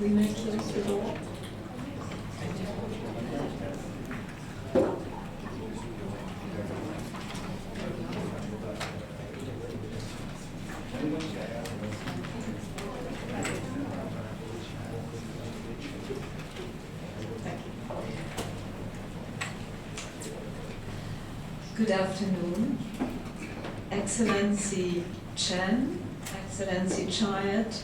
We may close the door. Good afternoon, Excellency Chen, Excellency Chiat,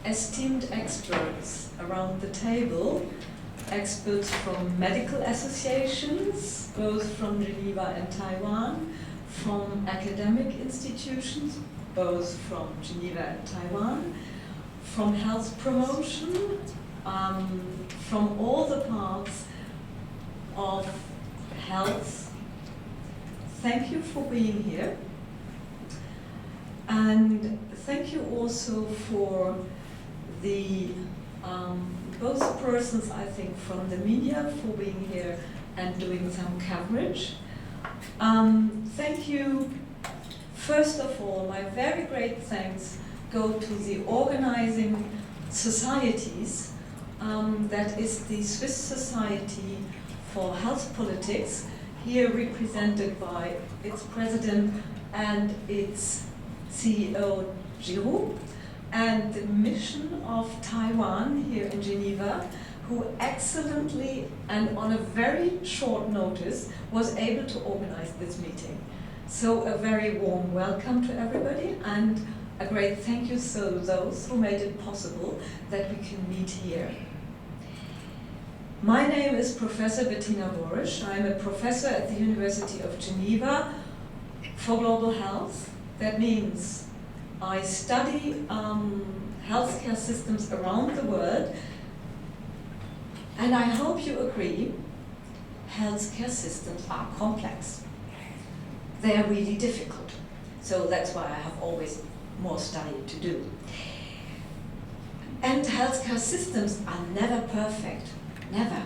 esteemed experts around the table, experts from medical associations, both from Geneva and Taiwan, from academic institutions, both from Geneva and Taiwan, from health promotion, from all the parts of health. Thank you for being here. And thank you also for the both persons, I think, from the media for being here and doing some coverage. Thank you. First of all, my very great thanks go to the organizing societies. That is the Swiss Society for Health Politics, here represented by its president and its CEO, Giroux, and the mission of Taiwan here in Geneva, who excellently and on a very short notice was able to organize this meeting. So a very warm welcome to everybody and a great thank you to those who made it possible that we can meet here. My name is Professor Bettina Borisch. I'm a professor at the University of Geneva for global health. That means I study healthcare systems around the world, and I hope you agree, healthcare systems are complex. They are really difficult. So that's why I have always more study to do. And healthcare systems are never perfect. Never.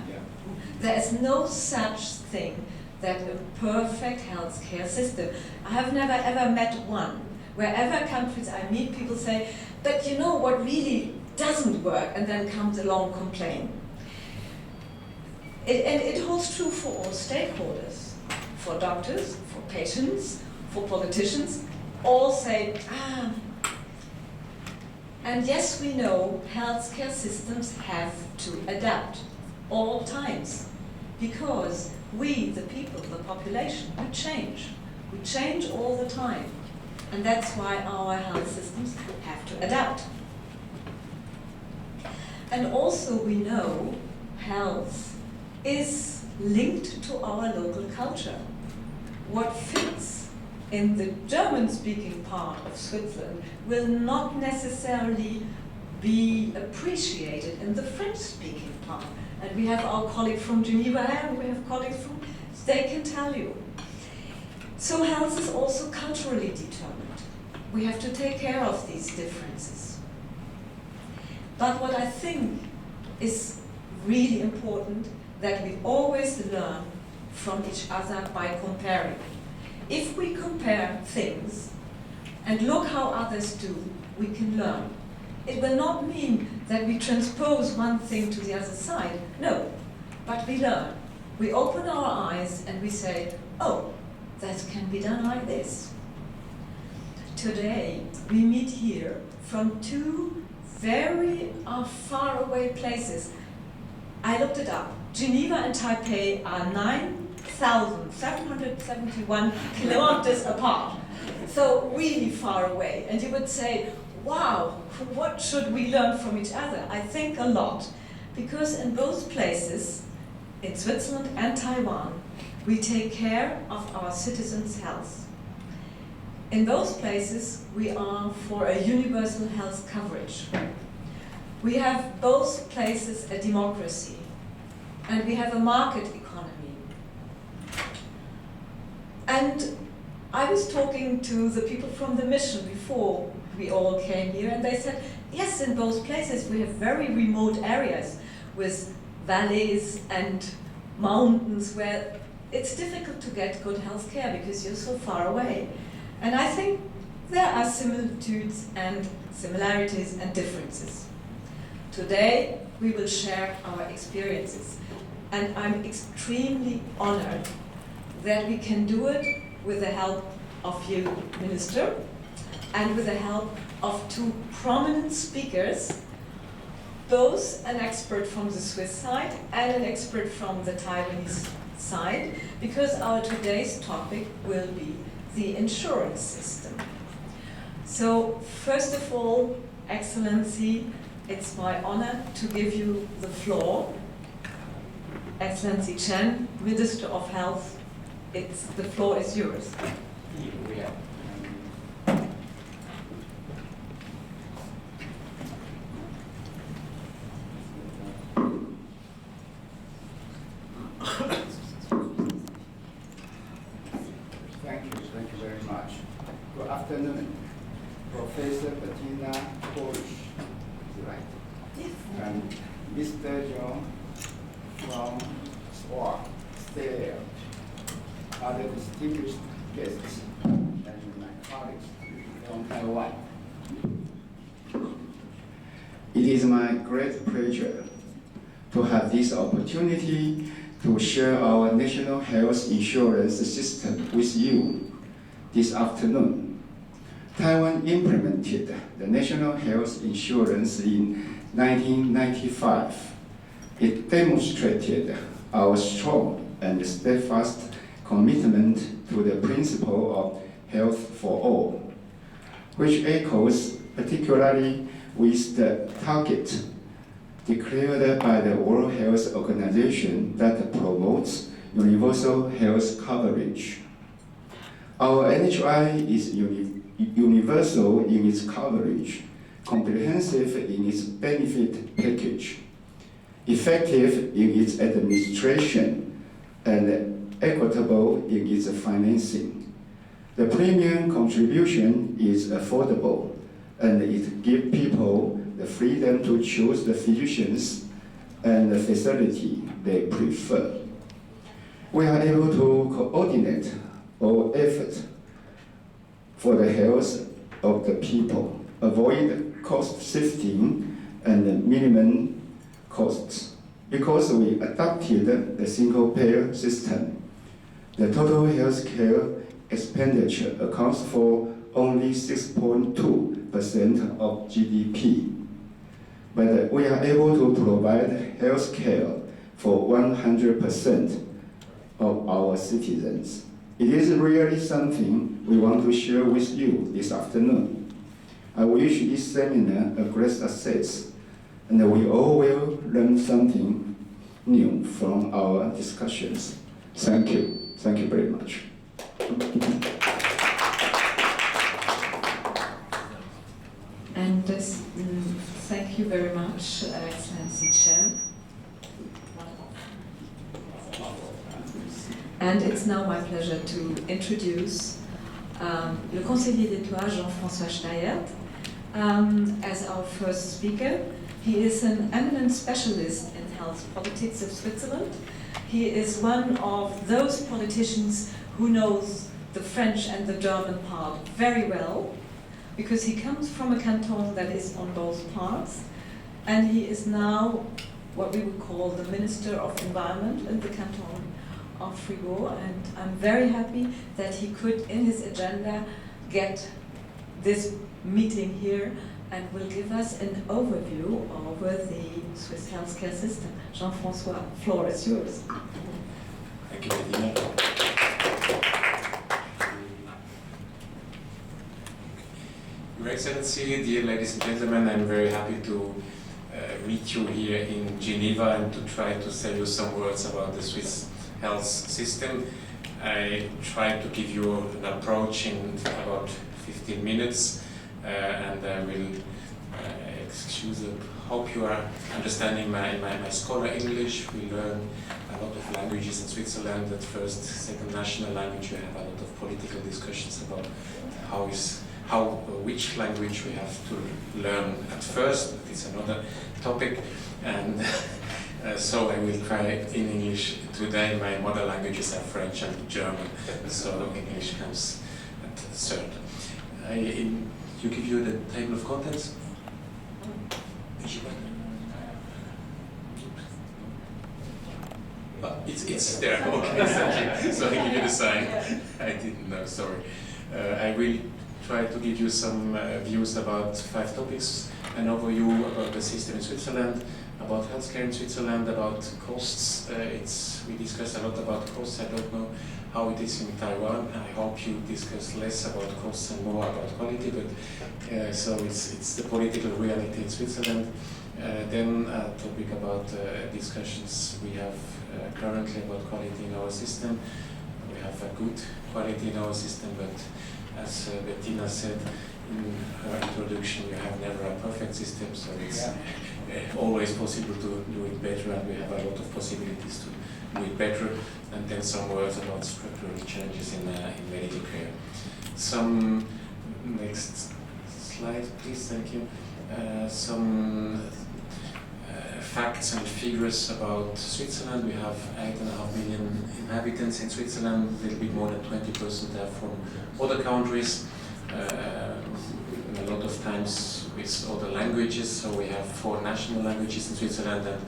There is no such thing that a perfect healthcare system. I have never ever met one. Wherever countries I meet, people say, but you know what really doesn't work, and then comes along complain. And it holds true for all stakeholders, for doctors, for patients, for politicians, all say, And yes, we know healthcare systems have to adapt all times, because we, the people, the population, we change. We change all the time. And that's why our health systems have to adapt. And also we know health is linked to our local culture. What fits in the German-speaking part of Switzerland will not necessarily be appreciated in the French-speaking part. And we have our colleague from Geneva and we have colleagues from, they can tell you. So health is also culturally determined. We have to take care of these differences. But what I think is really important, that we always learn from each other by comparing. If we compare things, and look how others do, we can learn. It will not mean that we transpose one thing to the other side, no, but we learn. We open our eyes and we say, oh, that can be done like this. Today, we meet here from two very far away places. I looked it up. Geneva and Taipei are 9,771 kilometers apart. So really far away. And you would say, wow, what should we learn from each other? I think a lot. Because in both places, in Switzerland and Taiwan, we take care of our citizens' health. In both places, we are for a universal health coverage. We have both places a democracy, and we have a market economy. And I was talking to the people from the mission before we all came here, and they said, yes, in both places we have very remote areas with valleys and mountains where it's difficult to get good health care because you're so far away. And I think there are similitudes and similarities and differences. Today, we will share our experiences. And I'm extremely honored that we can do it with the help of you, Minister, and with the help of two prominent speakers, both an expert from the Swiss side and an expert from the Taiwanese side, because our today's topic will be the insurance system. So, first of all, Excellency, it's my honor to give you the floor. Excellency Chen, Minister of Health, the floor is yours. Thank you very much. Good afternoon, Professor Bettina Polish, right? Yes. And Mr. John from SWA, Stereo, other distinguished guests, and my colleagues from Taiwan. It is my great pleasure to have this opportunity to share our national health insurance system with you this afternoon. Taiwan implemented the national health insurance in 1995. It demonstrated our strong and steadfast commitment to the principle of health for all, which echoes particularly with the target declared by the World Health Organization that promotes universal health coverage. Our NHI is universal in its coverage, comprehensive in its benefit package, effective in its administration, and equitable in its financing. The premium contribution is affordable, and it gives people the freedom to choose the physicians and the facility they prefer. We are able to coordinate all efforts for the health of the people, avoid cost shifting and minimum costs. Because we adopted the single-payer system, the total health care expenditure accounts for only 6.2% of GDP. But we are able to provide health care for 100% of our citizens. It is really something we want to share with you this afternoon. I wish this seminar a great success, and we all will learn something new from our discussions. Thank you. Thank you very much. And thank you very much, Excellency Chen. And it's now my pleasure to introduce le conseiller d'État Jean-François Steyert as our first speaker. He is an eminent specialist in health politics of Switzerland. He is one of those politicians who knows the French and the German part very well. because he comes from a canton that is on both parts, and he is now what we would call the Minister of Environment in the canton of Fribourg, and I'm very happy that he could, in his agenda, get this meeting here and will give us an overview over the Swiss healthcare system. Jean-François, floor is yours. Thank you, Bettina. Your Excellency, dear ladies and gentlemen, I'm very happy to meet you here in Geneva and to try to tell you some words about the Swiss health system. I try to give you an approach in about 15 minutes and I will hope you are understanding my scholar English. We learn a lot of languages in Switzerland. At first, second national language, we have a lot of political discussions about which language we have to learn at first. It's another topic, and so I will try in English today. My mother languages are French and German, so English comes at third. You give you the table of contents. It's there. Okay, thank you. So I give you the sign. I didn't know. Sorry. I will try to give you some views about 5 topics: an overview about the system in Switzerland, about healthcare in Switzerland, about costs. We discuss a lot about costs. I don't know how it is in Taiwan. I hope you discuss less about costs and more about quality. But so it's the political reality in Switzerland. Then a topic about discussions we have currently about quality in our system. We have a good quality in our system, but as Bettina said in her introduction, you have never a perfect system, so it's always possible to do it better, and we have a lot of possibilities to do it better. And then some words about structural changes in medical care. Some next slide, please. Thank you. Some facts and figures about Switzerland. We have 8.5 million inhabitants in Switzerland. A little bit more than 20% are from other countries. A lot of times with other languages. So we have 4 national languages in Switzerland and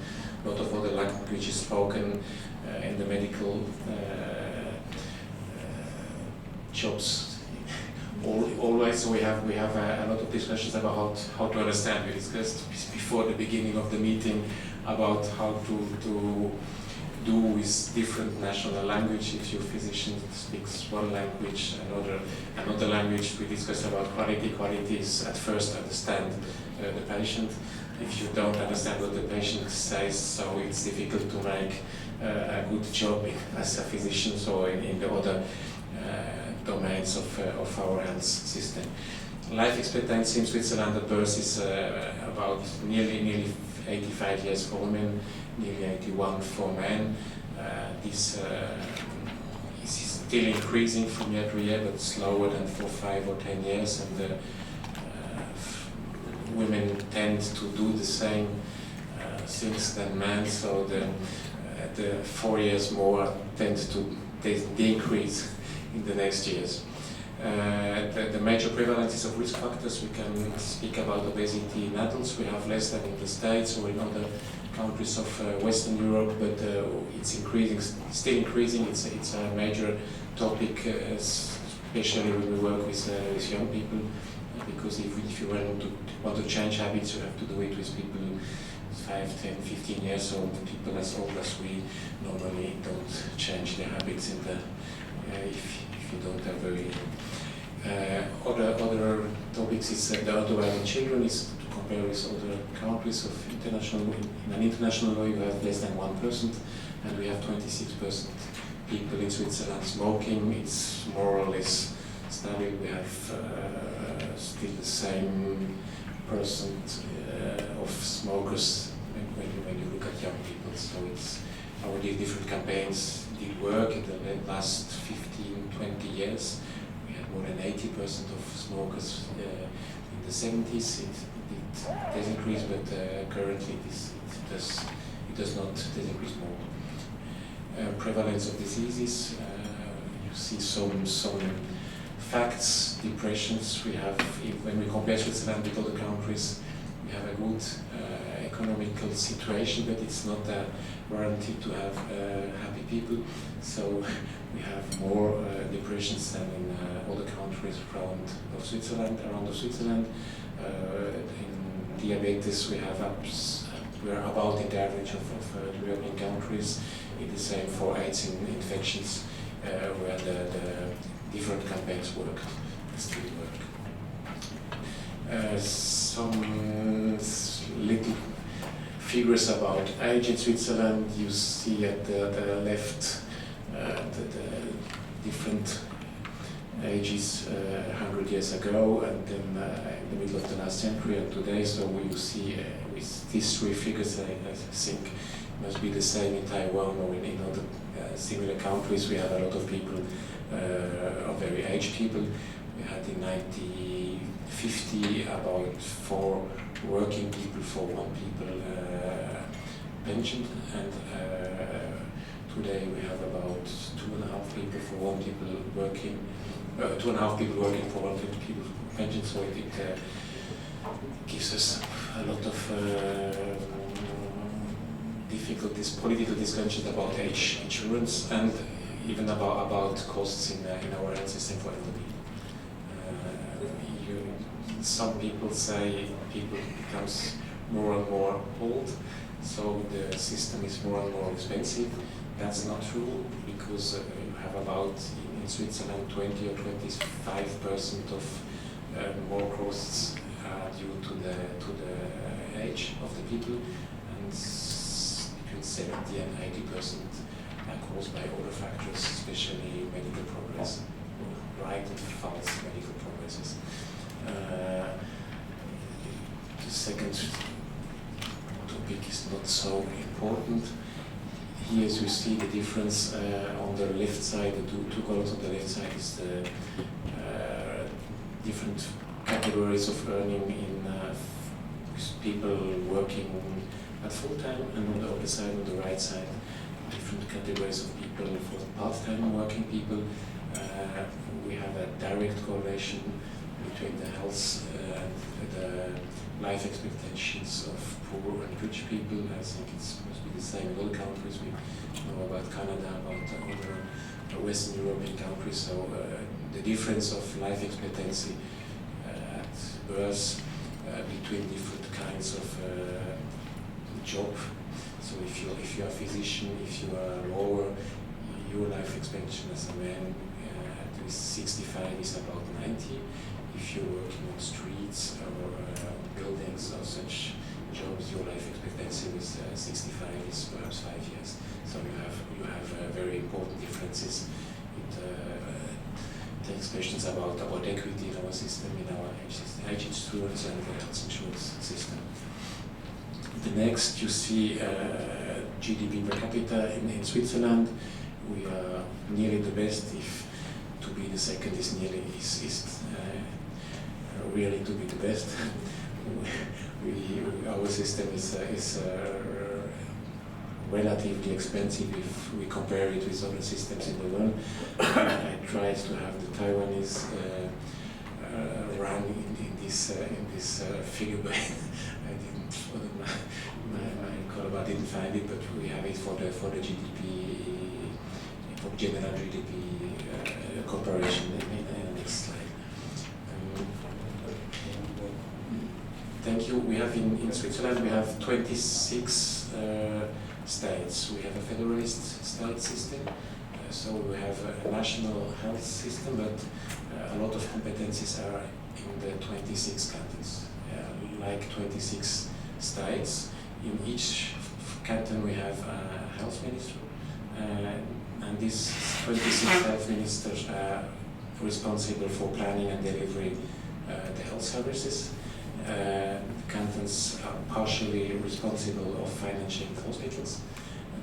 a lot of other languages spoken in the medical jobs. Always we have a lot of discussions about how to understand. We discussed before the beginning of the meeting about how to do with different national language. If your physician speaks one language, another language, we discuss about quality. Quality is at first understand the patient. If you don't understand what the patient says, so it's difficult to make a good job as a physician. So in the other domains of our health system. Life expectancy in Switzerland at birth is about nearly 85 years for women, nearly 81 for men. This is still increasing from year to year, but slower than for 5 or 10 years. And women tend to do the same things than men, so the 4 years more tend to decrease in the next years. The major prevalences of risk factors, we can speak about obesity in adults. We have less than in the States or in other countries of Western Europe, but it's increasing, still increasing. It's a major topic, especially when we work with young people, because if you want to change habits, you have to do it with people 5, 10, 15 years old. People as old as we normally don't change their habits if you don't have very other topics is the underlying children is to compare with other countries of international. In an international way, we have less than 1%, and we have 26% people in Switzerland smoking. It's more or less stable. We have still the same percent of smokers when you look at young people. So our different campaigns did work in the last 15, 20 years. We had more than 80% of smokers in the 70s. It does increase, but currently it does not increase more. Prevalence of diseases. You see some facts, depressions, we have, when we compare Switzerland with other countries, we have a good economical situation, but it's not a warranty to have happy people. So we have more depressions than in other countries around Switzerland. In diabetes, we are about in the average of the European countries. It is the same for AIDS infections, where the different campaigns work, still work. Some little figures about age in Switzerland. You see at the left the different ages 100 years ago, and then in the middle of the last century and today. So you see with these three figures, I think must be the same in Taiwan or in other similar countries. We have a lot of people, very aged people. We had in 1950 about 4 working people for 1 people pension, and today we have about 2.5 people for 1 people working, 2.5 people working for 1 people pension. So it gives us a lot of difficulties, political discussions about age insurance, and even about costs in our health system for elderly. Some people say people becomes more and more old, so the system is more and more expensive. That's not true, because you have about in Switzerland 20 or 25% of more costs due to the age of the people, and between 70 and 80% are caused by other factors, especially medical progress, right and false medical progresses. The second topic is not so important. Here you see the difference on the left side. The two columns on the left side is the different categories of earning in people working at full time, and on the other side, on the right side, different categories of people for part-time working people. We have a direct correlation between the health and the life expectations of poor and rich people. I think it must be the same in all countries. We know about Canada, about other Western European countries. So the difference of life expectancy at birth between different kinds of job. So if you are a physician, if you are a lawyer, your life expectancy as a man at 65 is about 90. If you're working on streets or buildings or such jobs, your life expectancy with 65 is perhaps 5 years. So you have very important differences. It takes questions about equity in our system, in our age insurance and the health insurance system. The next, you see GDP per capita in Switzerland. We are nearly the best. If to be the second is really to be the best. Our system is relatively expensive if we compare it with other systems in the world. I tried to have the Taiwanese run in this figure, but I didn't. My colleague didn't find it, but we have it for the GDP, for general GDP comparison in the next slide. Thank you. We have in Switzerland, we have 26 states. We have a federalist state system, so we have a national health system, but a lot of competencies are in the 26 cantons, like 26 states. In each canton we have a health minister, and these 26 health ministers are responsible for planning and delivering the health services. Cantons are partially responsible of financing the hospitals.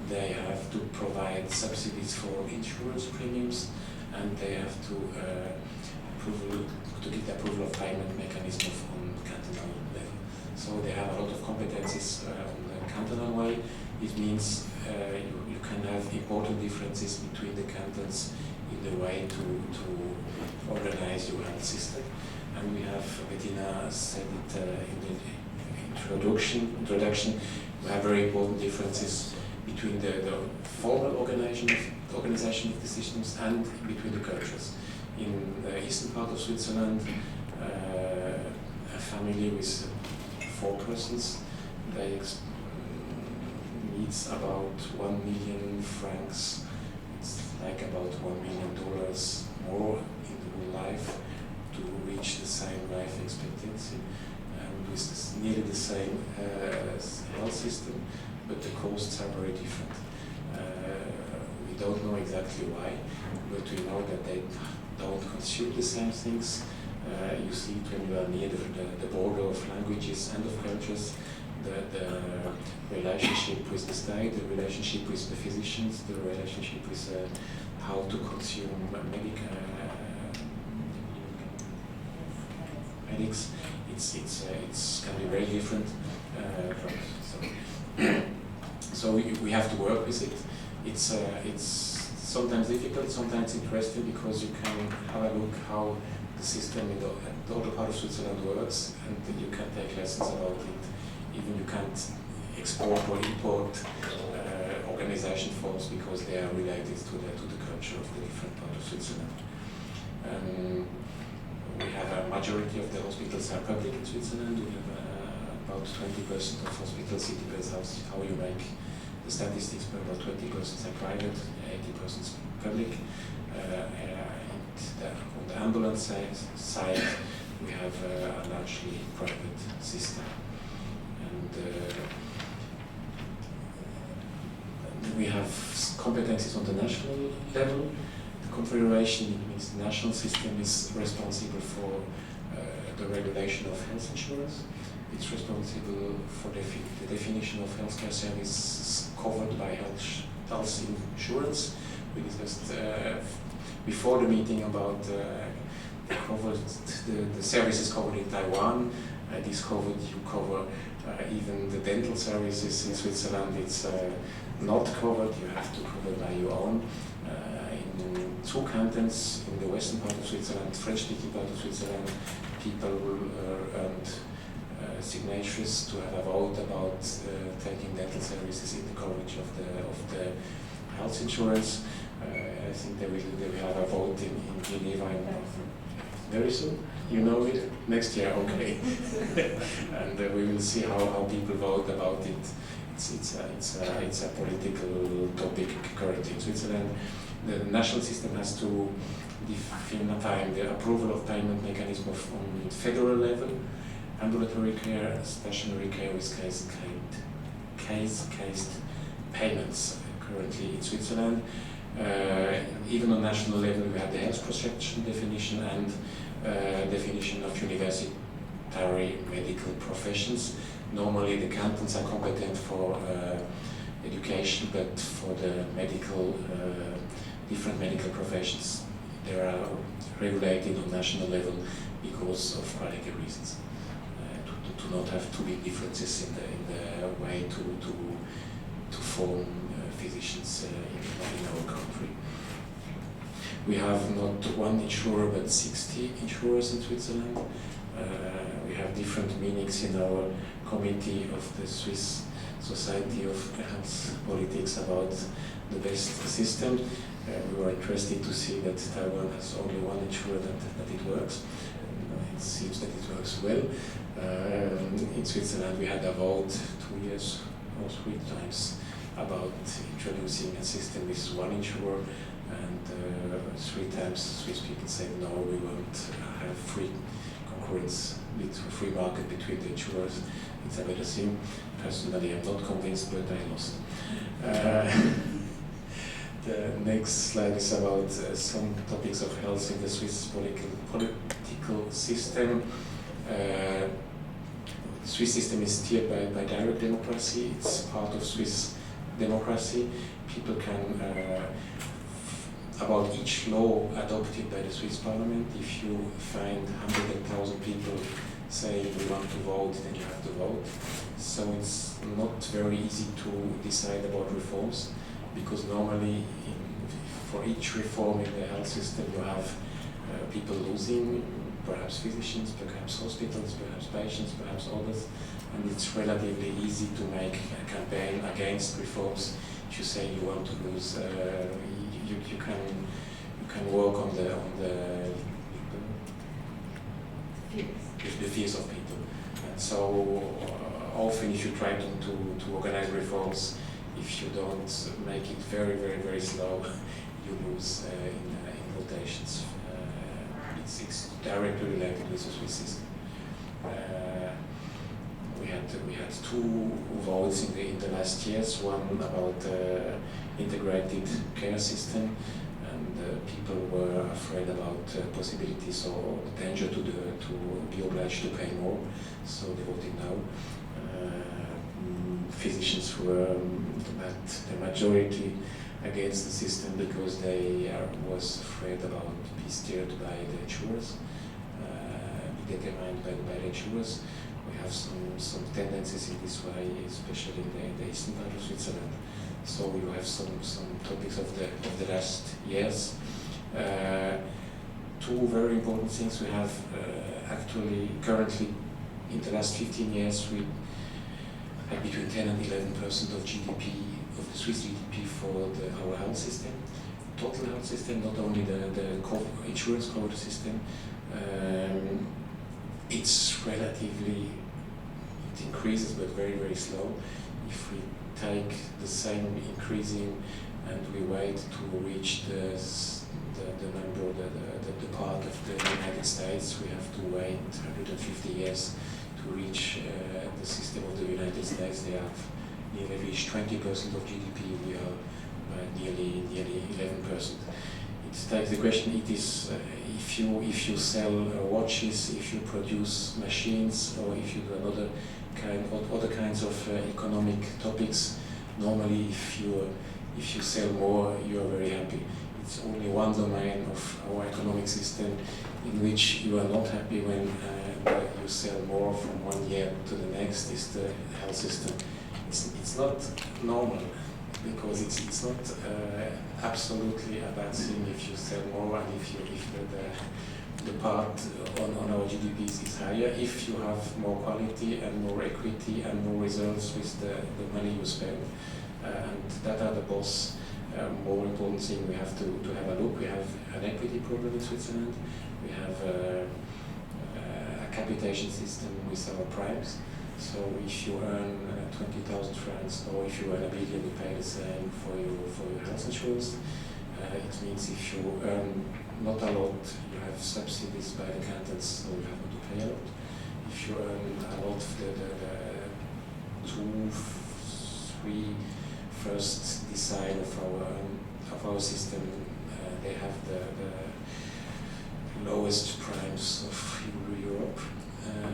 They have to provide subsidies for insurance premiums, and they have to get approval of payment mechanisms on cantonal level. So they have a lot of competencies on the cantonal way. It means you can have important differences between the cantons in the way to organize your health system. And we have, Bettina said it in the introduction, we have very important differences between the formal organization of the systems and between the cultures. In the eastern part of Switzerland, a family with 4 persons, they needs about 1 million francs. It's like about $1 million more in the whole life to reach the same life expectancy, and with nearly the same health system, but the costs are very different. We don't know exactly why, but we know that they don't consume the same things. You see it when you are near the border of languages and of cultures, the relationship with the state, the relationship with the physicians, the relationship with how to consume medics. It's can be very different. So we have to work with it. It's sometimes difficult, sometimes interesting, because you can have a look how the system in the other part of Switzerland works, and you can take lessons about it. Even you can't export or import organization forms because they are related to the culture of the different part of Switzerland. We have a majority of the hospitals are public in Switzerland. We have about 20% of hospitals, it depends how you make the statistics, but about 20% are private, 80% public. On the ambulance side, we have a largely private system. And we have competencies on the national level. The confederation, it means the national system is responsible for the regulation of health insurance. It's responsible for the definition of healthcare services covered by health insurance. We discussed before the meeting about the services covered in Taiwan. This covered, you cover even the dental services in Switzerland. It's not covered, you have to cover by your own. In 2 cantons in the western part of Switzerland, French-speaking part of Switzerland, people earned signatures to have a vote about taking dental services in the coverage of the health insurance. I think they will have a vote in Geneva very soon. You know it? Next year, okay. And we will see how people vote about it. It's a political topic currently in Switzerland. The national system has to define the approval of payment mechanism on federal level, ambulatory care, stationary care with case-based payments currently in Switzerland. Even on national level, we have the health protection definition and definition of universitary medical professions. Normally, the cantons are competent for education, but for the medical, different medical professions, they are regulated on national level because of practical reasons. To not have too big differences in the way to form physicians in our country. We have not 1 insurer but 60 insurers in Switzerland. We have different meanings in our committee of the Swiss Society of Health Politics about the best system. We were interested to see that Taiwan has only 1 insurer that it works. It seems that it works well. In Switzerland we had a vote 2 years or 3 times about introducing a system with 1 insurer, and 3 times Swiss people said no, we won't have free concurrence with free market between the insurers. It's a better thing. Personally, I'm not convinced, but I lost. The next slide is about some topics of health in the Swiss political system. The Swiss system is steered by direct democracy. It's part of Swiss democracy. People can, about each law adopted by the Swiss parliament, if you find 100,000 people saying we want to vote, then you have to vote. So it's not very easy to decide about reforms, because normally for each reform in the health system you have people losing, perhaps physicians, perhaps hospitals, perhaps patients, perhaps others, and it's relatively easy to make a campaign against reforms. If you say you want to lose, you can work on the fears of people. And so often if you try to organize reforms, if you don't make it very, very, very slow, you lose in rotations. It's directly related with the Swiss system. We had two votes in the last years. One about integrated care system, and people were afraid about possibilities or danger to be obliged to pay more, so they voted no. Physicians were the majority against the system because they was afraid about being steered by the insurers, be determined by the insurers. We have some tendencies in this way, especially in the eastern part of Switzerland. So you have some topics of the last years. Two very important things we have actually currently in the last 15 years we have between 10 and 11% of GDP, of the Swiss GDP for our health system, total health system, not only the insurance cover system. It's relatively, it increases but very, very slow. If we take the same increasing and we wait to reach the number, the part of the United States, we have to wait 150 years to reach the system of the United States. They have nearly reached 20% of GDP. We are nearly 11%. It takes the question. It is if you sell watches, if you produce machines, or if you do other kinds of economic topics. Normally, if you sell more, you are very happy. It's only one domain of our economic system in which you are not happy when you sell more from one year to the next. Is the health system. It's not normal because it's not absolutely a bad thing if you sell more and if the part on our GDP is higher. If you have more quality and more equity and more results with the money you spend, and that are the both more important thing we have to have a look. We have an equity problem in Switzerland. We have a capitation system with our primes. So if you earn 20,000 francs or if you earn 1 billion, you pay the same for your health insurance. It means if you earn not a lot, you have subsidies by the cantons, so you have to pay a lot. If you earn a lot, the 2, 3 first design of our system, they have the lowest primes of Europe.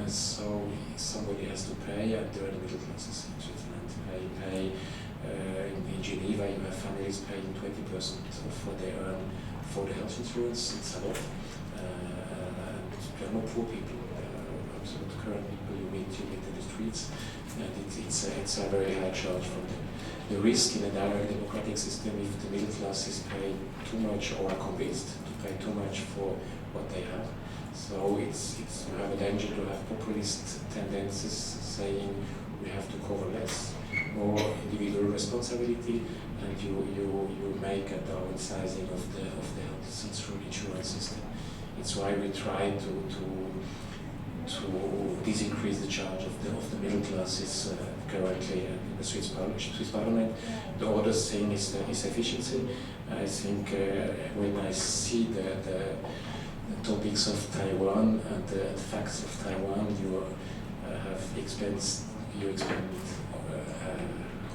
So somebody has to pay, and there are the middle classes in Switzerland. In Geneva, you have families paying 20% of what they earn for the health insurance. It's a lot. And there are no poor people. Absolute current people you meet in the streets, and it's a very high charge from the risk in a direct democratic system. If the middle classes pay too much or are convinced to pay too much for what they have. So you have a danger to have populist tendencies saying we have to cover less, more individual responsibility, and you make a downsizing of the health insurance system. It's why we try to decrease the charge of the middle classes currently in the Swiss Parliament. The other thing is efficiency. I think when I see the topics of Taiwan and the facts of Taiwan, you expend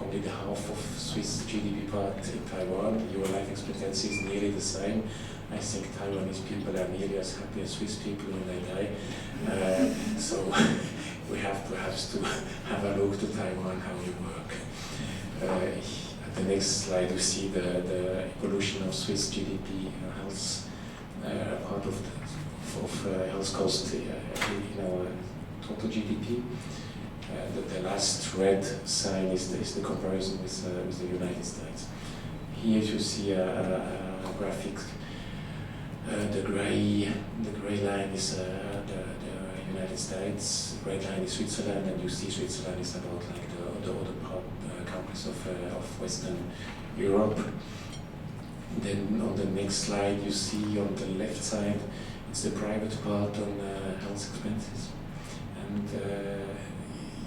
only the half of Swiss GDP part in Taiwan. Your life expectancy is nearly the same. I think Taiwanese people are nearly as happy as Swiss people when they die. So we have perhaps to have a look to Taiwan, how we work. At the next slide, we see the evolution of Swiss GDP health. Part of health cost in our total GDP. The last red sign is the comparison with the United States. Here you see a graphic. The gray line is the United States, the red line is Switzerland, and you see Switzerland is about like the other countries of Western Europe. Then on the next slide you see on the left side it's the private part on health expenses, and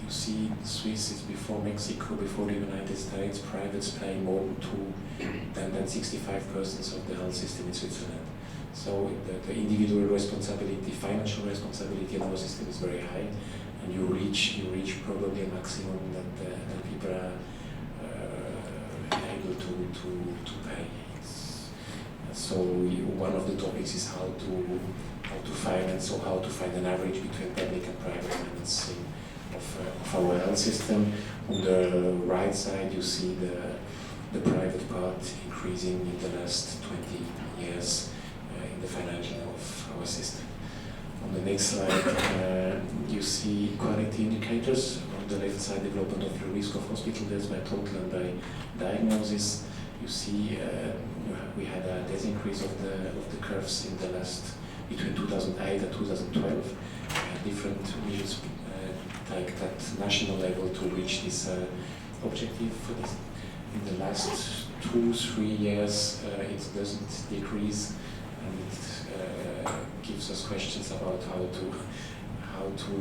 you see Swiss is before Mexico, before the United States. Privates pay more than 65% of the health system in Switzerland. So the individual responsibility, financial responsibility in our system is very high, and you reach probably a maximum that people are able to pay. So one of the topics is how to finance, or how to find an average between public and private financing of our health system. On the right side you see the private part increasing in the last 20 years in the financing of our system. On the next slide you see quality indicators. On the left side, development of the risk of hospital deaths by total and by diagnosis. You see we had a death increase of the curves in the last, between 2008 and 2012. Different measures like that national level to reach this objective. For this. In the last 2-3 years it doesn't decrease, and it gives us questions about how to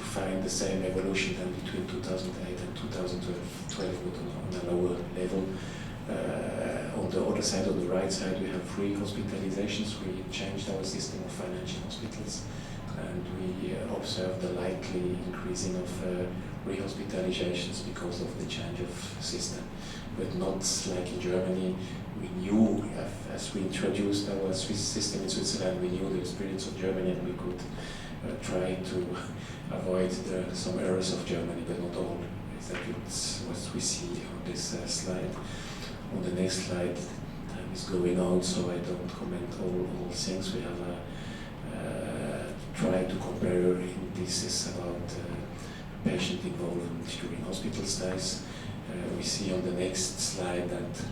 find the same evolution than between 2008 and 2012, but on a lower level. On the other side, on the right side, we have free hospitalizations. We changed our system of financial hospitals, and we observed the likely increasing of rehospitalizations because of the change of system. But not like in Germany. We knew, as we introduced our Swiss system in Switzerland, we knew the experience of Germany, and we could try to avoid some errors of Germany, but not all. Exactly what we see on this slide. On the next slide, time is going out, so I don't comment all things. We have tried to compare indices about patient involvement during hospital stays. We see on the next slide that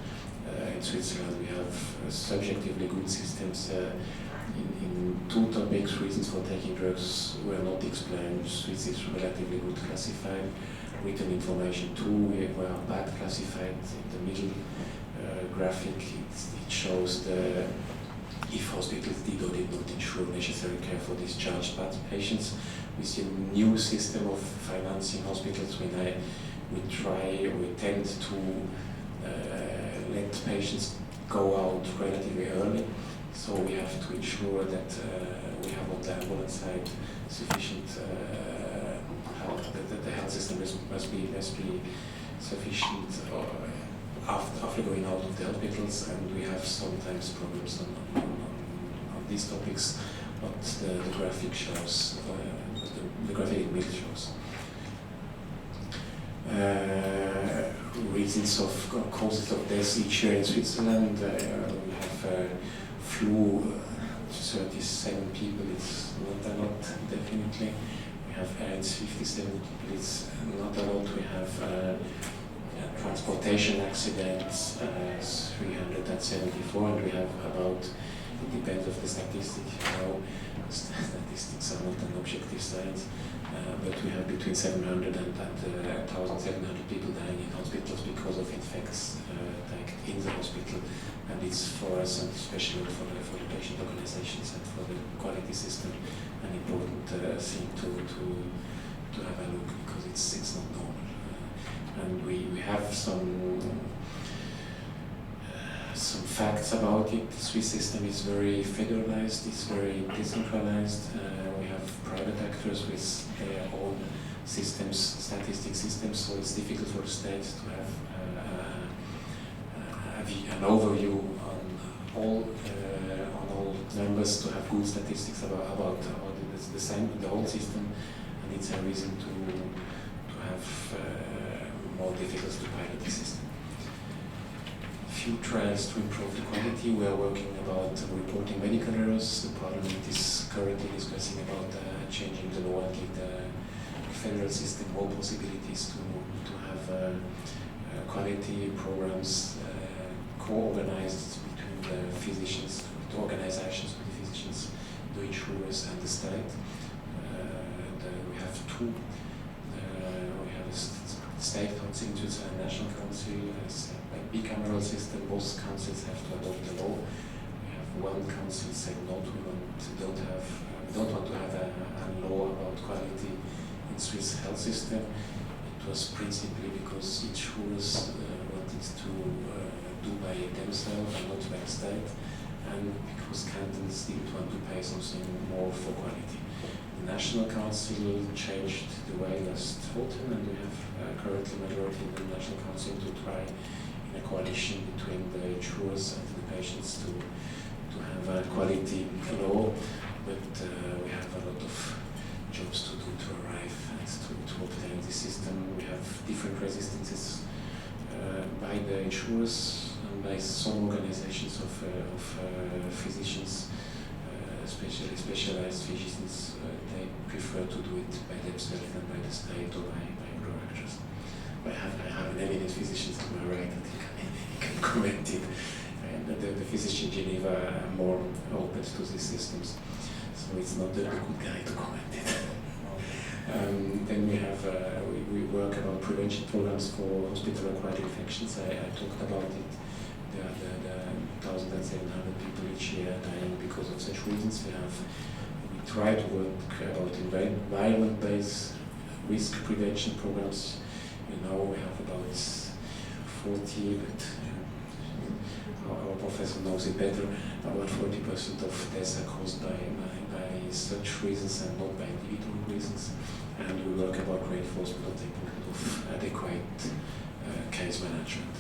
in Switzerland we have subjectively good systems. In 2 topics, reasons for taking drugs were not explained. Swiss is relatively good classified. Written information too, we were bad classified. In the middle graphic, it shows if hospitals did or did not ensure necessary care for discharged patients. We see a new system of financing hospitals. We tend to let patients go out relatively early. So we have to ensure that we have on the ambulance side sufficient health, that the health system must be sufficient after going out of the hospitals, and we have sometimes problems on these topics, what the graphic shows, the graphic in middle shows. Reasons of causes of death each year in Switzerland. We have flu, 37 people, it's not a lot, definitely. We have AIDS, 57 people, it's not a lot. We have transportation accidents, 374, and we have about, it depends on the statistics, statistics are not an objective science, but we have between 700 and 1,700 people dying in hospitals because of infects in the hospital, and it's for us, and especially for the patient organizations and for the quality system, an important thing to have a look, because it's not normal. And we have some facts about it. The Swiss system is very federalized, it's very decentralized. We have private actors with their own systems, statistic systems, so it's difficult for the state to have an overview on all numbers, to have good statistics about the whole system, and it's a reason to have more difficult to pilot the system. Few trials to improve the quality. We are working about reporting medical errors. The Parliament is currently discussing about changing the law and give the federal system more possibilities to have quality programs co-organized between the physicians, the organizations of the physicians, the insurers and the state. We have two. We have a state council in Switzerland and national council. As a bicameral system, both councils have to adopt the law. We have one council saying no, we don't want to have a law about quality in Swiss health system. It was principally because insurers wanted to do by themselves and not by the state, and because cantons didn't want to pay something more for quality. The National Council changed the way last autumn, and we have currently majority in the National Council to try in a coalition between the insurers and the patients to have a quality law, but we have a lot of jobs to do to arrive and to obtain this system. We have different resistances by the insurers and by some organizations of physicians, especially specialized physicians. They prefer to do it by themselves than by the state or by providers. I have an eminent physician to my right that he can comment it. And the physician in Geneva are more open to these systems. So it's not the good guy to comment it. Then we have we work about prevention programs for hospital-acquired infections. I talked about it. There are 1,700 people each year dying because of such reasons. We try to work about environment-based risk prevention programs. You know, we have about 40, but our professor knows it better. About 40% of deaths are caused by such reasons and not by individual reasons. And we work about reinforcement of the importance of adequate case management.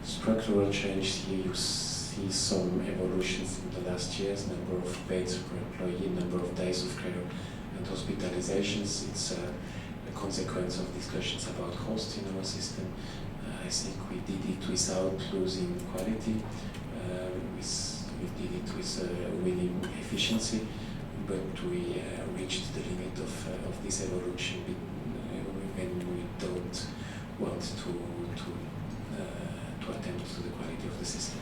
Structural change here, you see some evolutions in the last years, number of beds per employee, number of days of care and hospitalizations. It's a consequence of discussions about cost in our system. I think we did it without losing quality. We did it with winning efficiency, but we reached the limit of this evolution when we don't want to attend to the quality of the system.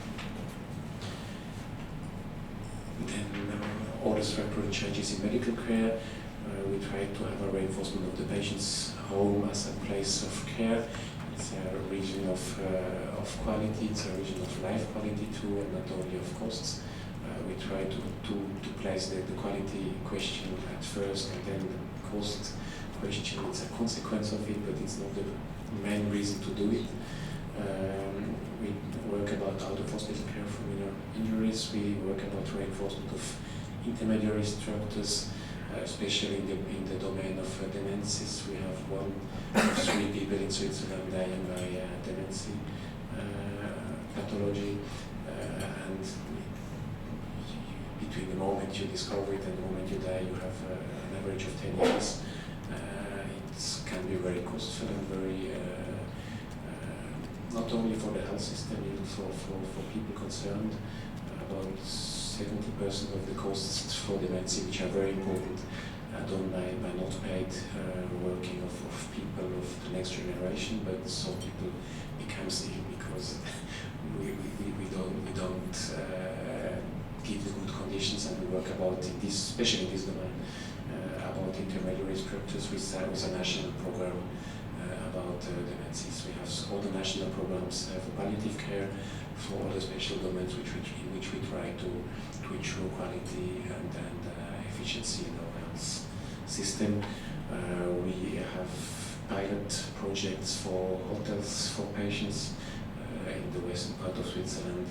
Then other structural changes in medical care. We try to have a reinforcement of the patient's home as a place of care. It's a region of quality, it's a region of life quality too, and not only of costs. We try to place the quality question at first, and then the cost question. It's a consequence of it, but it's not the main reason to do it. We work about out-of-hospital care for minor injuries. We work about reinforcement of intermediary structures, especially in the domain of demences. We have 1 of 3 people in Switzerland dying by dementia pathology, and between the moment you discover it and the moment you die, you have an average of 10 years. It can be very costly and very not only for the health system, even for people concerned. About 70% of the costs for dementia, which are very important, are done by not paid working of people of the next generation, but some people become ill because we don't give the good conditions, and we work about in this, especially in this domain, about intermediary structures with a national program about demences. We have all the national programs for palliative care, for all the special domains in which we try to ensure quality and efficiency in our health system. We have pilot projects for hotels for patients in the western part of Switzerland,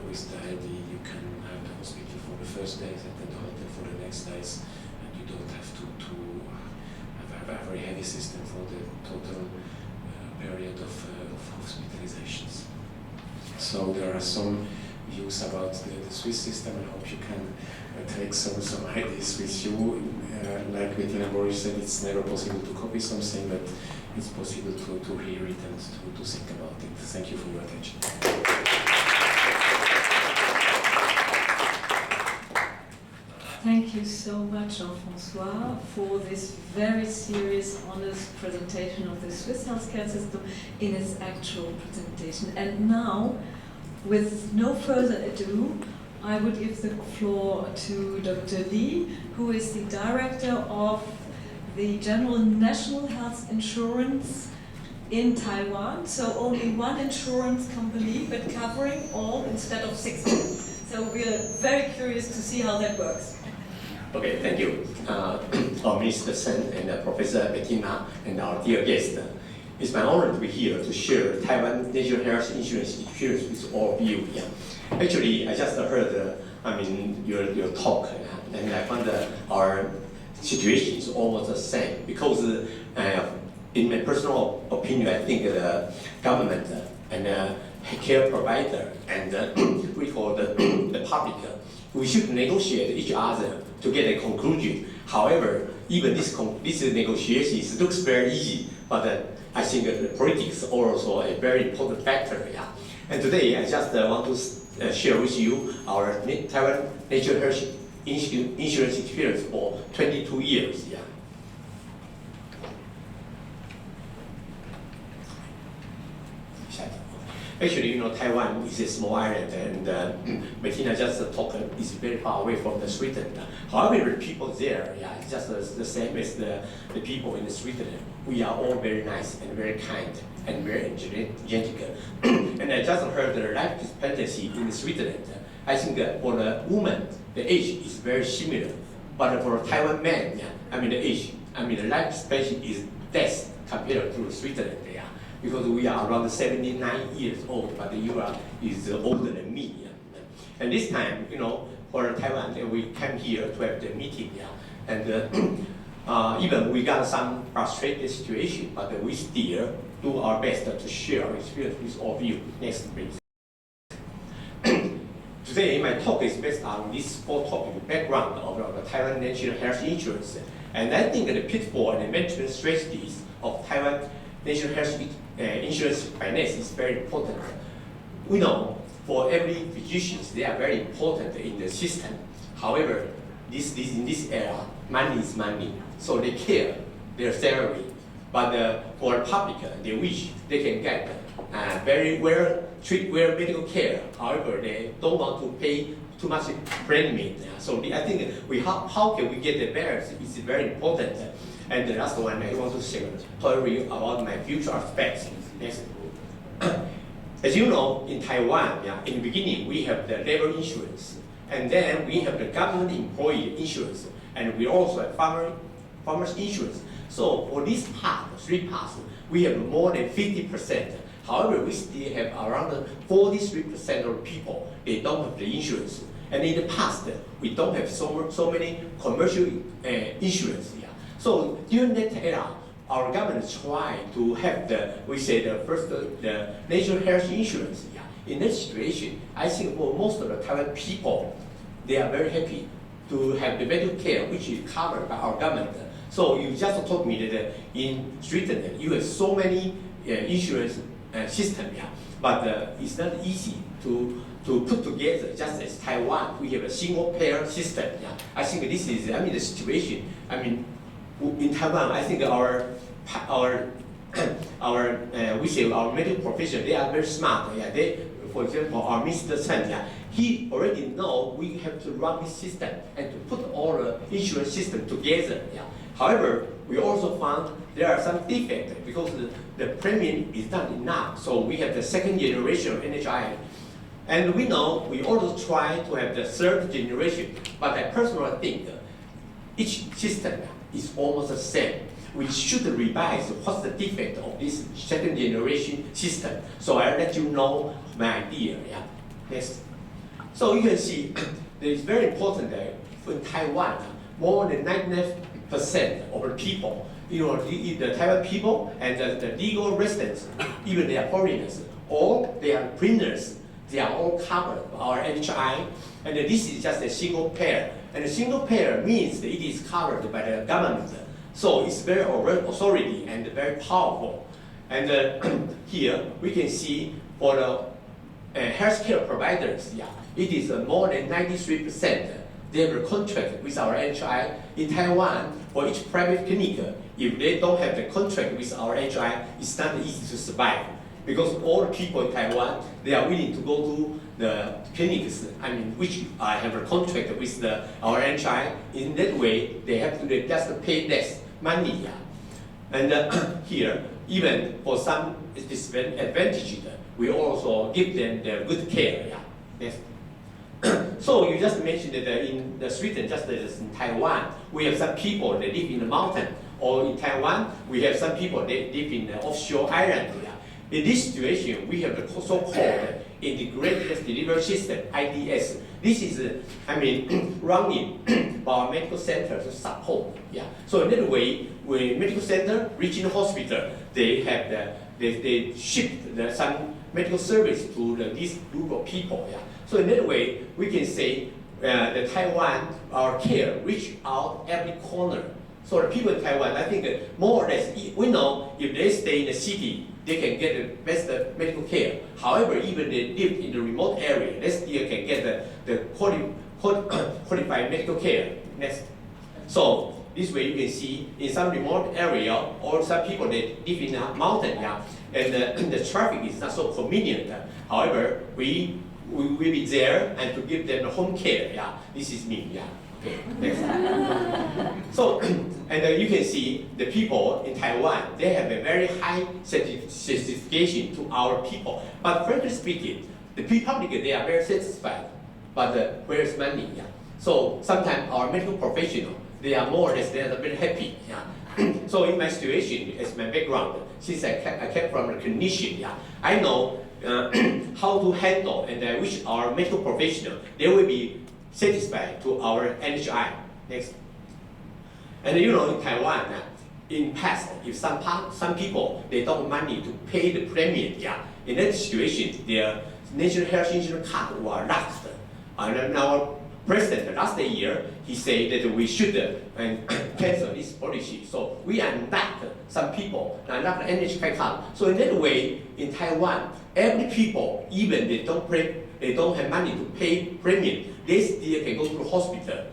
with the idea you can have the hospital for the first days and then the hotel for the next days, and you don't have to have a very heavy system for the total period of hospitalizations. So there are some views about the Swiss system. I hope you can take some ideas with you. Like Bettina Boris said, it's never possible to copy something, but it's possible to hear it and to think about it. Thank you for your attention. Thank you so much, Jean-François, for this very serious, honest presentation of the Swiss healthcare system in its actual presentation. And now, with no further ado, I would give the floor to Dr. Li, who is the director of the General National Health Insurance in Taiwan. So only one insurance company, but covering all instead of 16. So we are very curious to see how that works. Okay, thank you, Mr. Sen and Professor Bettina and our dear guest. It's my honor to be here to share Taiwan National Health Insurance experience with all of you. Yeah. Actually, I just heard, your talk, and I found our situation is almost the same because, in my personal opinion, I think the government and care provider and we call the public, we should negotiate each other to get a conclusion. However, even this negotiations looks very easy, but I think the politics are also a very important factor. Yeah. And today, I just want to share with you our Taiwan National Health Insurance experience for 22 years. Yeah. Actually, Taiwan is a small island, and Bettina just talked, is very far away from Sweden. However, the people there, yeah, it's just the same as the people in Sweden. We are all very nice and very kind and very energetic. And I just heard the life expectancy in Sweden. I think for the woman, the age is very similar. But for Taiwan men, yeah, the life expectancy is less compared to Sweden. Yeah. Because we are around 79 years old, but you is older than me. Yeah. And this time, for Taiwan, we came here to have the meeting, yeah. And even we got some frustrated situation, but we still do our best to share our experience with all of you. Next, please. Today, my talk is based on this 4 topic background of the Taiwan National Health Insurance. And I think the pitfall and the management strategies of Taiwan National Health Insurance finance is very important. We know for every physicians, they are very important in the system. However, in this era, money is money, so they care their salary. But for the public, they wish they can get very well medical care. However, they don't want to pay too much premium. So I think how can we get the balance is very important. And the last one, I want to tell you about my future aspects. Next. As you know, in Taiwan, in the beginning, we have the labor insurance, and then we have the government employee insurance, and we also have farmers insurance. So for this part, 3 parts, we have more than 50%. However, we still have around 43% of people, they don't have the insurance. And in the past, we don't have so many commercial insurance. Yeah. So during that era, our government tried to have the national health insurance. Yeah. In that situation, I think for most of the Taiwan people, they are very happy to have the medical care which is covered by our government. So you just told me that in Sweden, you have so many insurance systems, yeah, but it's not easy to put together. Just as Taiwan, we have a single payer system. Yeah. I think this is, the situation. In Taiwan, I think our medical professionals, they are very smart. Yeah. For example, our Mr. Chen, yeah, he already know we have to run this system and to put all the insurance system together. Yeah. However, we also found there are some defects because the premium is not enough. So we have the 2nd generation of NHI. And we know we also try to have the 3rd generation, but I personally think each system is almost the same. We should revise what's the defect of this 2nd generation system. So I'll let you know my idea. Yeah. Next. So you can see that it's very important that in Taiwan, more than 99% of the people, the Taiwan people and the legal residents, even they are foreigners, or they are prisoners, they are all covered by our NHI. And this is just a single payer. And a single payer means that it is covered by the government. So it's very authority and very powerful. And here we can see for the healthcare providers, yeah, it is more than 93% they have a contract with our NHI. In Taiwan, for each private clinic, if they don't have the contract with our NHI, it's not easy to survive. Because all the people in Taiwan, they are willing to go to the clinics, which have a contract with our NHI. In that way, they have to just pay less money. And here, even for some disadvantage, we also give them the good care. Yes. So you just mentioned that in Sweden, just as in Taiwan, we have some people that live in the mountain, or in Taiwan, we have some people that live in the offshore island. In this situation, we have the so-called integrated delivery system (IDS). This is, running by our medical center to support. So in that way, when medical center, regional hospital, they have they shift some medical service to this group of people. So in that way, we can say the Taiwan, our care reach out every corner. So the people in Taiwan, I think more or less, we know if they stay in the city, they can get the best medical care. However, even they live in the remote area, they still can get the qualified medical care. Next. So this way you can see in some remote area or some people that live in a mountain, and the traffic is not so convenient. However, we will be there and to give them the home care. This is me. Okay, next. So, and you can see the people in Taiwan, they have a very high certification to our people. But frankly speaking, the public, they are very satisfied. But where's money? So sometimes our medical professionals, they are more or less, they are very happy. So in my situation, as my background, since I came from a clinician, I know how to handle, and I wish our medical professional, they will be satisfied to our NHI. Next. And in Taiwan, in past, if some people, they don't have money to pay the premium, in that situation, their national health insurance card was lost. And our president last year, he said that we should cancel this policy. So we unlocked some people, unlocked the NHI card. So in that way, in Taiwan, every people, even they don't have money to pay premium, they still can go to the hospital.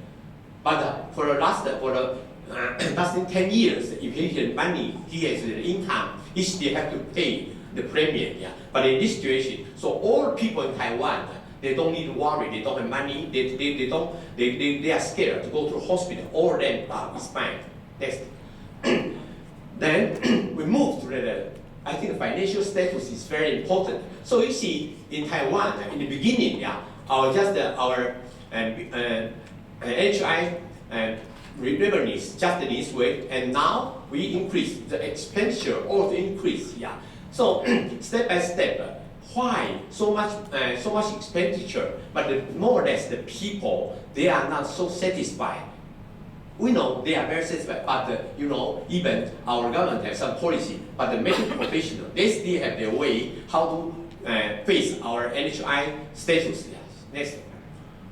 But for the last 10 years, if he has money, he has the income, he still have to pay the premium. But in this situation, so all people in Taiwan, they don't need to worry, they don't have money, they are scared to go to the hospital. All of them is fine. Next. Then we move to I think the financial status is very important. So you see, in Taiwan, in the beginning, our NHI revenues just this way, and now we increase the expenditure also increase. So step by step, why so much expenditure, but more or less the people, they are not so satisfied. We know they are very satisfied, but even our government has some policy, but the medical professionals, they still have their way how to face our NHI status. Next.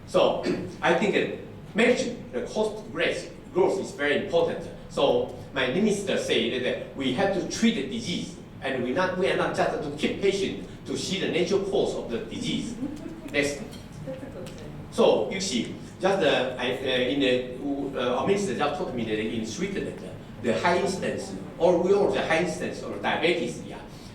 So I think managing the cost growth is very important. So my minister said that we have to treat the disease, and we are not just to keep patients to see the natural cause of the disease. Next. So you see, just our minister just told me that in Switzerland, the high instance, the high instance of diabetes,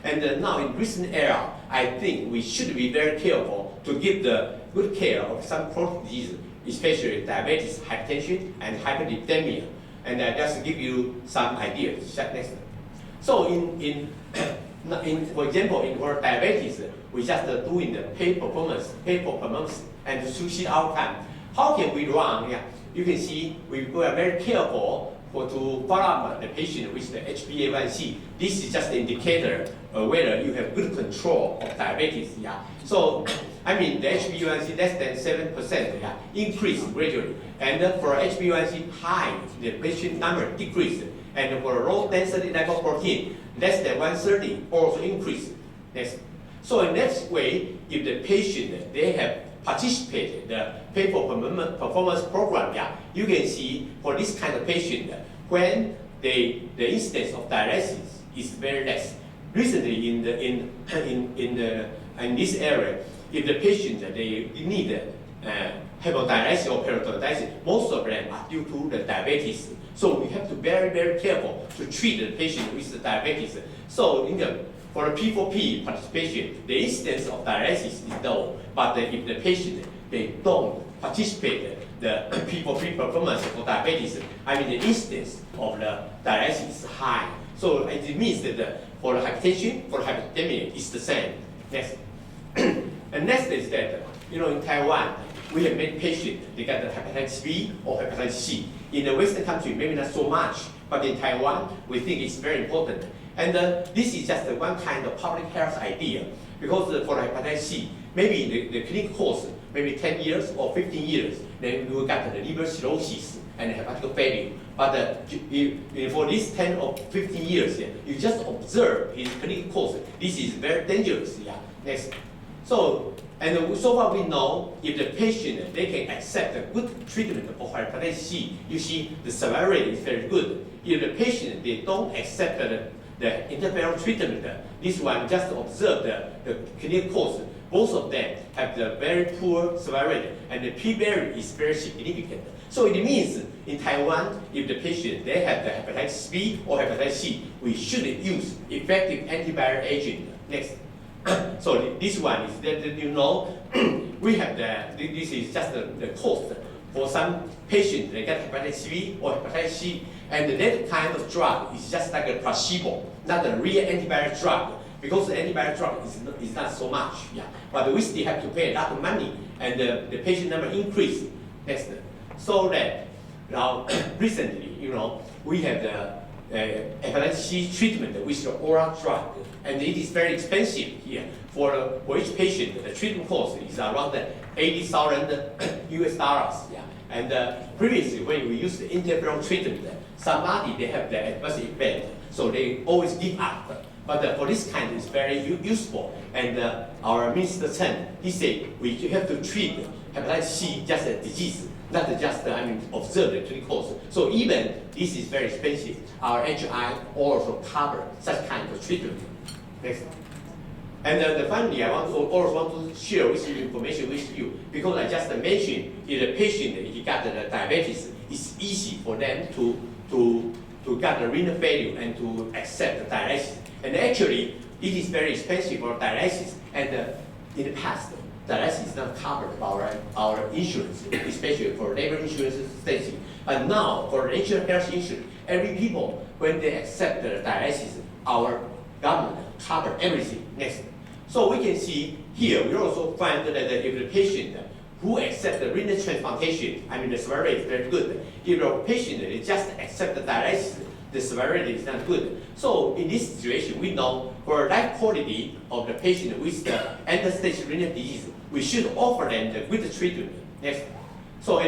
and now in recent era, I think we should be very careful to give the good care of some chronic disease, especially diabetes, hypertension, and hyperlipidemia. And I just give you some ideas. Next. So for example, for diabetes, we just doing the pay performance, and the suicide outcome. How can we run? You can see we are very careful to follow up the patient with the HbA1c. This is just an indicator whether you have good control of diabetes. So the HbA1c less than 7%, increase gradually, and for HbA1c high, the patient number decrease, and for low density lipoprotein less than 130 also increase. Next. So in that way, if the patient they have participated in the pay for performance program, you can see for this kind of patient when the incidence of dialysis is very less. Recently in this area, if the patient they need hepatitis or peritonitis, most of them are due to the diabetes. So we have to be very, very careful to treat the patient with the diabetes. So for the P4P participation, the incidence of dialysis is low, but if the patient they don't participate the P4P performance for diabetes, the incidence of the dialysis is high. So it means that for the hypertension, for the hypertension, it's the same. Next. And next is that, in Taiwan, we have many patients, they got the hepatitis B or hepatitis C. In the Western country, maybe not so much, but in Taiwan, we think it's very important. And this is just one kind of public health idea, because for hepatitis C, maybe the clinical course, maybe 10 years or 15 years, then we will get the liver cirrhosis and hepatic failure. But for these 10 or 15 years, you just observe his clinical course. This is very dangerous. Next. So far we know if the patient they can accept a good treatment for hepatitis C, you see the survival rate is very good. If the patient they don't accept the interferon treatment, this one just observe the clinical course. Both of them have the very poor survival rate, and the p-value is very significant. So it means in Taiwan, if the patient they have the hepatitis B or hepatitis C, we should use effective antiviral agent. Next. So this one is that we have this is just the cost for some patients they get hepatitis B or hepatitis C, and that kind of drug is just like a placebo, not a real antiviral drug, because the antiviral drug is not so much. But we still have to pay a lot of money, and the patient number increase. Next. So that now recently, we have the hepatitis C treatment with the oral drug, and it is very expensive here. For each patient, the treatment cost is around $80,000 US. And previously, when we used the interferon treatment, somebody they have the adverse event, so they always give up. But for this kind, it's very useful. And our Minister Chen, he said we have to treat hepatitis C just a disease, not just observe the clinical course. So even this is very expensive, our HI also cover such kind of treatment. Next. And finally, I also want to share with you information with you, because I just mentioned if the patient he got the diabetes, it's easy for them to get the renal failure and to accept the dialysis. And actually, it is very expensive for dialysis. And in the past, dialysis is not covered by our insurance, especially for labor insurance states. But now, for national health insurance, every people, when they accept the dialysis, our government cover everything. Next. So we can see here, we also find that if the patient who accept the renal transplantation, the survival rate is very good. If the patient they just accept the dialysis, the survival rate is not good. So in this situation, we know for life quality of the patient with the end-stage renal disease, we should offer them the good treatment. Next. So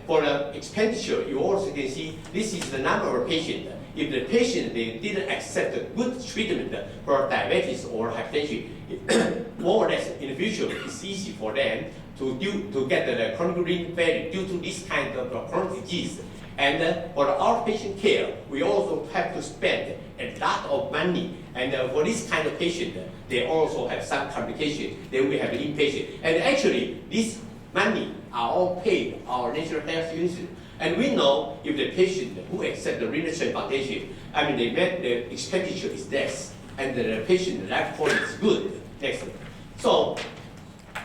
for the expenditure, you also can see this is the number of patients. If the patient they didn't accept the good treatment for diabetes or hypertension, more or less in the future, it's easy for them to get the chronic renal failure due to this kind of chronic disease. And for the outpatient care, we also have to spend a lot of money. And for this kind of patient, they also have some complication. They will have inpatient. And actually, this money are all paid our national health insurance. And we know if the patient who accept the renal transplantation, the expenditure is less, and the patient life quality is good. Next. So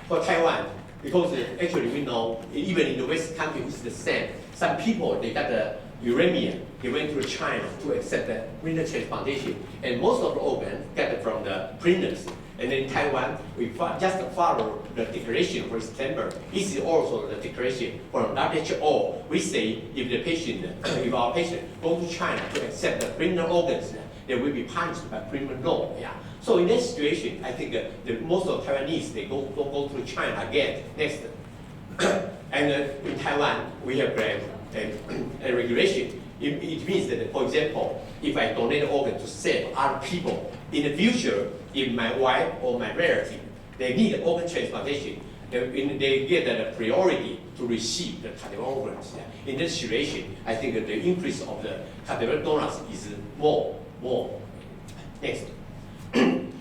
for Taiwan, because actually we know even in the Western country it's the same. Some people they got the uremia, they went to China to accept the renal transplantation, and most of the organs get it from the donors. And in Taiwan, we just follow the declaration for September. This is also the declaration from WHO. We say if our patient go to China to accept the renal organs, they will be punished by criminal law. So in that situation, I think most of Taiwanese they go to China again. Next, and in Taiwan we have a regulation. It means that, for example, if I donate an organ to save other people, in the future, if my wife or my relative, they need organ transplantation, they get a priority to receive the cardiac organs. In this situation, I think that the increase of the cardiac donors is more. Next. And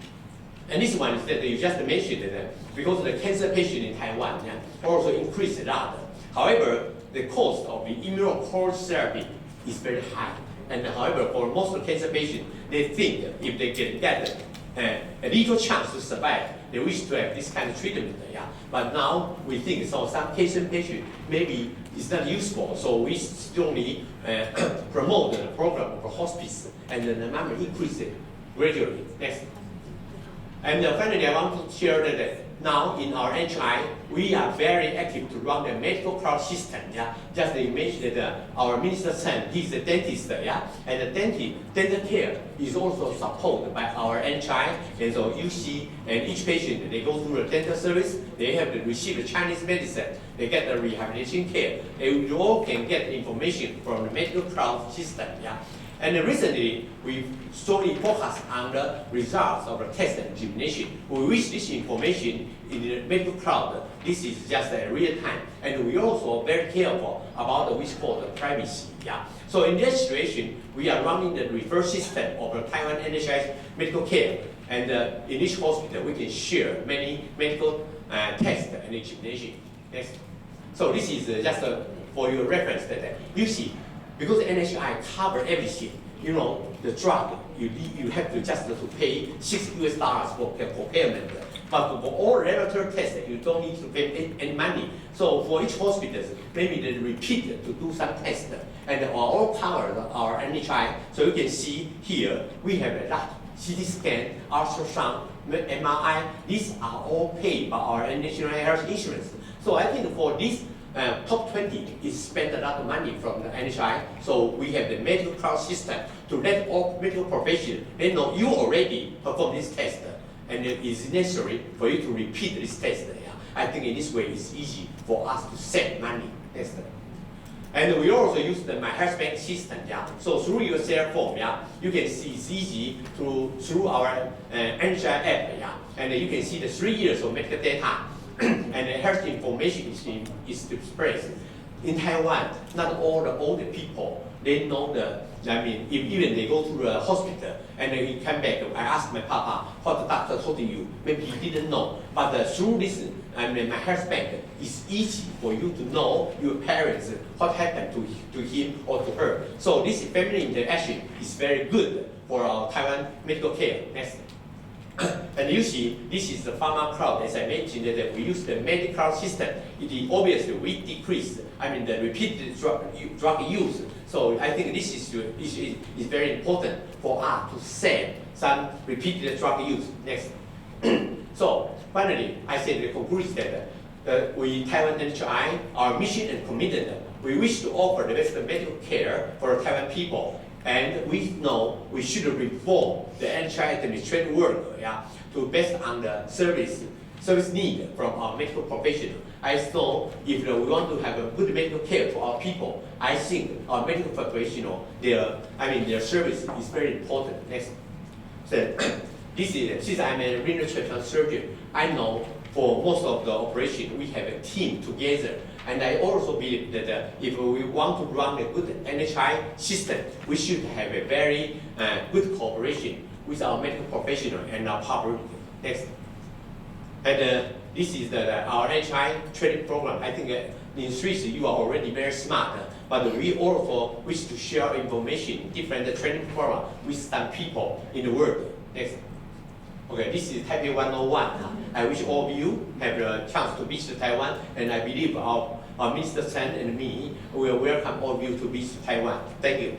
this one is that you just mentioned that because the cancer patient in Taiwan also increased a lot. However, the cost of the immunotherapy is very high. And however, for most of cancer patients, they think if they can get a little chance to survive, they wish to have this kind of treatment. Yeah. But now we think some patient maybe it's not useful, so we strongly promote the program of hospice, and the number increases gradually. Next. And finally, I want to share that now in our NHI, we are very active to run the medical crowd system. Yeah, just you mentioned that our Minister Chen, he's a dentist. Yeah, and the dental care is also supported by our NHI. And so you see, and each patient they go through the dental service, they have to receive the Chinese medicine, they get the rehabilitation care. They all can get information from the medical crowd system. Yeah. And recently, we solely focused on the results of the test and examination. We wish this information in the medical cloud. This is just a real time. And we also very careful about what we call the privacy. Yeah. So in this situation, we are running the reverse system of the Taiwan NHS medical care. And in each hospital, we can share many medical tests and examination. Next. So this is just for your reference that you see. Because NHI cover everything, you know, the drug, you have to just to pay $6 for payment. But for all laboratory tests, you don't need to pay any money. So for each hospital, maybe they repeat to do some tests. And all cover our NHI. So you can see here, we have a lot. CT scan, ultrasound, MRI, these are all paid by our national health insurance. So I think for this, top 20 is spent a lot of money from the NHI, so we have the medical crowd system to let all medical professionals, they know you already perform this test, and it is necessary for you to repeat this test. Yeah. I think in this way it's easy for us to save money. Yes. And we also use the My Health Bank system. Yeah. So through your cell phone, yeah, you can see it's easy through our NHI app. Yeah, and you can see the 3 years of medical data. And the health information is expressed. In Taiwan, not all the older people, they know even they go to the hospital and they come back, I asked my papa, what the doctor told you, maybe he didn't know. But through this, My Health Bank, it's easy for you to know your parents, what happened to him or to her. So this family interaction is very good for our Taiwan medical care. Next. And you see, this is the pharma crowd. As I mentioned, that we use the medical system. It is obviously we decrease, the repeated drug use. So I think this is very important for us to save some repeated drug use. Next. So finally, I say the conclusion that we Taiwan NHI, our mission and commitment, we wish to offer the best medical care for Taiwan people. And we know we should reform the NHI administrative work, yeah, to based on the service need from our medical professional. I saw if we want to have a good medical care for our people, I think our medical professional, their service is very important. Next. So since I'm a renal transplant surgeon, I know for most of the operation we have a team together. And I also believe that if we want to run a good NHI system, we should have a very good cooperation with our medical professional and our public. Next. And this is our NHI training program. I think in Swiss you are already very smart, but we also wish to share information, different training program with some people in the world. Next. Okay, this is Taipei 101. I wish all of you have the chance to visit Taiwan, and I believe our Minister Chen and me will welcome all of you to visit Taiwan. Thank you.